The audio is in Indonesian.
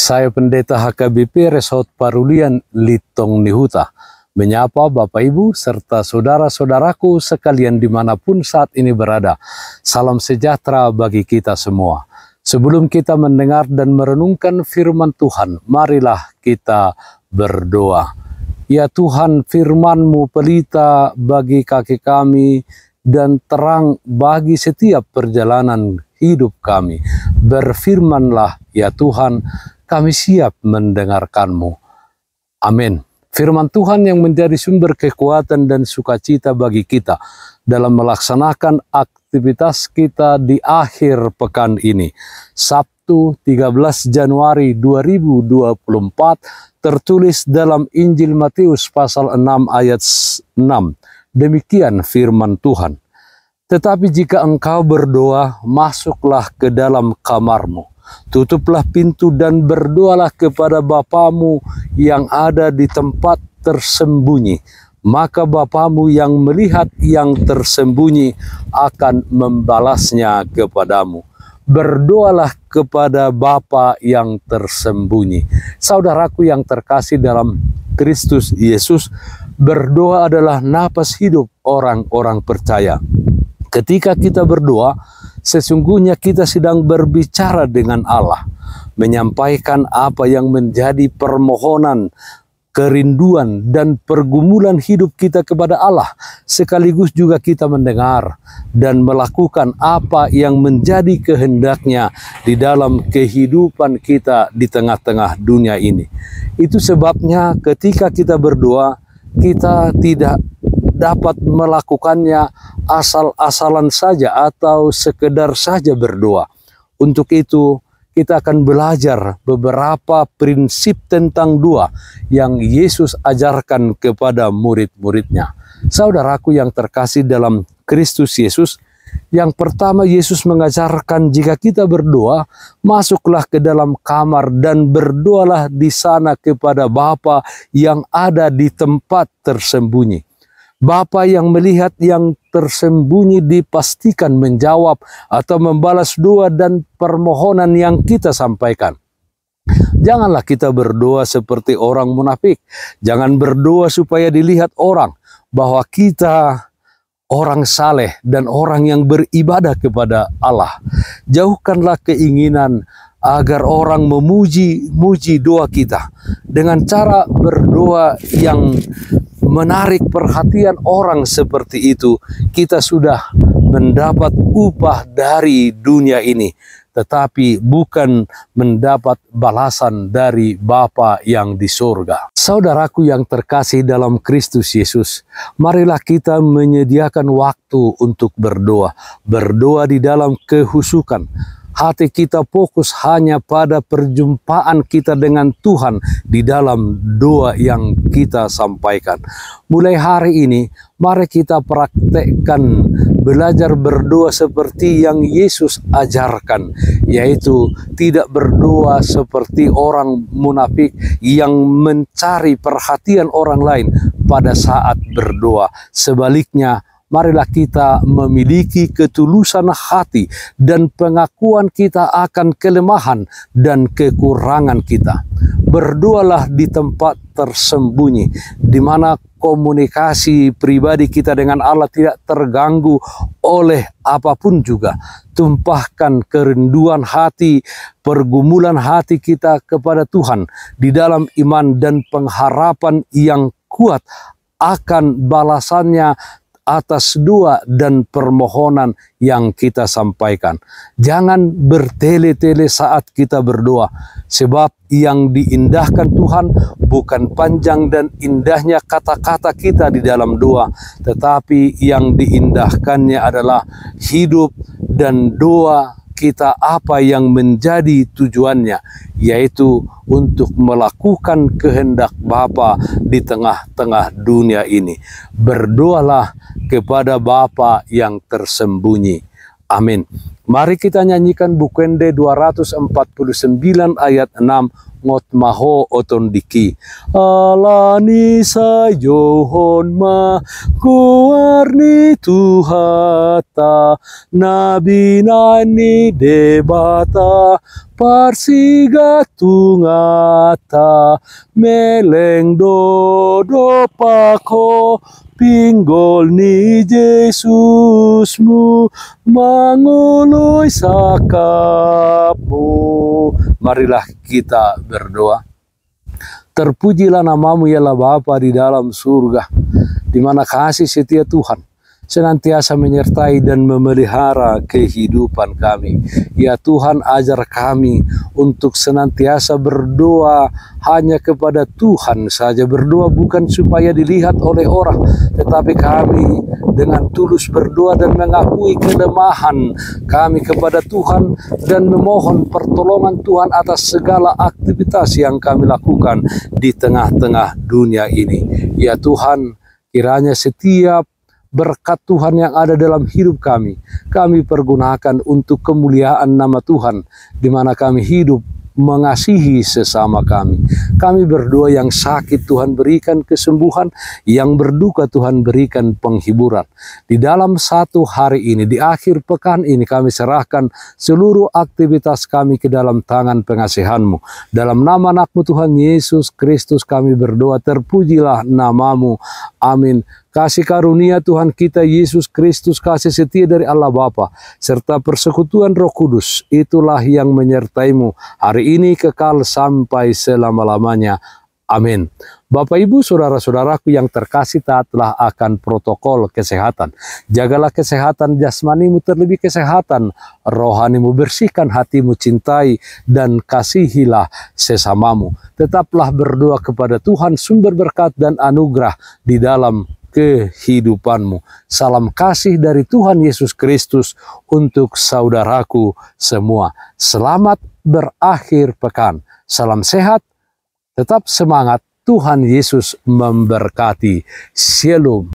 Saya Pendeta HKBP Resort Parulian Litong Nihuta menyapa Bapak Ibu serta saudara-saudaraku sekalian dimanapun saat ini berada. Salam sejahtera bagi kita semua. Sebelum kita mendengar dan merenungkan firman Tuhan, marilah kita berdoa. Ya Tuhan, firman-Mu pelita bagi kaki kami dan terang bagi setiap perjalanan hidup kami. Berfirmanlah ya Tuhan, kami siap mendengarkan-Mu. Amin. Firman Tuhan yang menjadi sumber kekuatan dan sukacita bagi kita dalam melaksanakan aktivitas kita di akhir pekan ini. Sabtu 13 Januari 2024 tertulis dalam Injil Matius pasal 6 ayat 6. Demikian firman Tuhan. Tetapi jika engkau berdoa, masuklah ke dalam kamarmu. Tutuplah pintu dan berdoalah kepada Bapamu yang ada di tempat tersembunyi. Maka Bapamu yang melihat yang tersembunyi akan membalasnya kepadamu. Berdoalah kepada Bapa yang tersembunyi. Saudaraku yang terkasih dalam Kristus Yesus, berdoa adalah napas hidup orang-orang percaya. Ketika kita berdoa, sesungguhnya kita sedang berbicara dengan Allah, menyampaikan apa yang menjadi permohonan, kerinduan, dan pergumulan hidup kita kepada Allah. Sekaligus juga kita mendengar dan melakukan apa yang menjadi kehendak-Nya di dalam kehidupan kita di tengah-tengah dunia ini. Itu sebabnya ketika kita berdoa, kita tidak dapat melakukannya asal-asalan saja atau sekedar saja berdoa. Untuk itu kita akan belajar beberapa prinsip tentang doa yang Yesus ajarkan kepada murid-muridnya. Saudaraku yang terkasih dalam Kristus Yesus, yang pertama Yesus mengajarkan jika kita berdoa, masuklah ke dalam kamar dan berdoalah di sana kepada Bapa yang ada di tempat tersembunyi. Bapa yang melihat yang tersembunyi dipastikan menjawab atau membalas doa dan permohonan yang kita sampaikan. Janganlah kita berdoa seperti orang munafik. Jangan berdoa supaya dilihat orang bahwa kita orang saleh dan orang yang beribadah kepada Allah. Jauhkanlah keinginan agar orang memuji doa kita dengan cara berdoa yang menarik perhatian orang. Seperti itu kita sudah mendapat upah dari dunia ini, tetapi bukan mendapat balasan dari Bapa yang di surga. Saudaraku yang terkasih dalam Kristus Yesus, marilah kita menyediakan waktu untuk berdoa. Berdoa di dalam kehusukan. Hati kita fokus hanya pada perjumpaan kita dengan Tuhan di dalam doa yang kita sampaikan. Mulai hari ini, mari kita praktekkan belajar berdoa seperti yang Yesus ajarkan, yaitu tidak berdoa seperti orang munafik yang mencari perhatian orang lain pada saat berdoa. Sebaliknya, marilah kita memiliki ketulusan hati dan pengakuan kita akan kelemahan dan kekurangan kita. Berdoalah di tempat tersembunyi, di mana komunikasi pribadi kita dengan Allah tidak terganggu oleh apapun juga. Tumpahkan kerinduan hati, pergumulan hati kita kepada Tuhan di dalam iman dan pengharapan yang kuat akan balasannya atas doa dan permohonan yang kita sampaikan. Jangan bertele-tele saat kita berdoa, sebab yang diindahkan Tuhan bukan panjang dan indahnya kata-kata kita di dalam doa, tetapi yang diindahkannya adalah hidup dan doa kita apa yang menjadi tujuannya, yaitu untuk melakukan kehendak Bapa di tengah-tengah dunia ini. Berdoalah kepada Bapa yang tersembunyi. Amin. Mari kita nyanyikan Bukende 249 ayat 6. Ngot maho otondiki alani sayohon ma kuarni tuhata nabi nani debata Parsiga tungata meleng dodo pako pinggol ni Yesusmu mangului sakapmu. Marilah kita berdoa. Terpujilah namamu ya Allah Bapa di dalam surga, di mana kasih setia Tuhan senantiasa menyertai dan memelihara kehidupan kami. Ya Tuhan, ajar kami untuk senantiasa berdoa hanya kepada Tuhan saja. Berdoa bukan supaya dilihat oleh orang, tetapi kami dengan tulus berdoa dan mengakui kelemahan kami kepada Tuhan dan memohon pertolongan Tuhan atas segala aktivitas yang kami lakukan di tengah-tengah dunia ini. Ya Tuhan, kiranya setiap berkat Tuhan yang ada dalam hidup kami pergunakan untuk kemuliaan nama Tuhan, di mana kami hidup mengasihi sesama kami. Kami berdoa yang sakit Tuhan berikan kesembuhan, yang berduka Tuhan berikan penghiburan. Di dalam satu hari ini, di akhir pekan ini, kami serahkan seluruh aktivitas kami ke dalam tangan pengasihan-Mu. Dalam nama anak-Mu Tuhan Yesus Kristus kami berdoa, terpujilah namamu. Amin. Kasih karunia Tuhan kita Yesus Kristus, kasih setia dari Allah Bapa, serta persekutuan Roh Kudus, itulah yang menyertaimu hari ini kekal sampai selama-lamanya. Amin. Bapak Ibu saudara-saudaraku yang terkasih, taatlah akan protokol kesehatan. Jagalah kesehatan jasmanimu, terlebih kesehatan rohanimu. Bersihkan hatimu, cintai dan kasihilah sesamamu. Tetaplah berdoa kepada Tuhan, sumber berkat dan anugerah di dalam kehidupanmu. Salam kasih dari Tuhan Yesus Kristus untuk saudaraku semua. Selamat berakhir pekan. Salam sehat, tetap semangat. Tuhan Yesus memberkati. Shalom.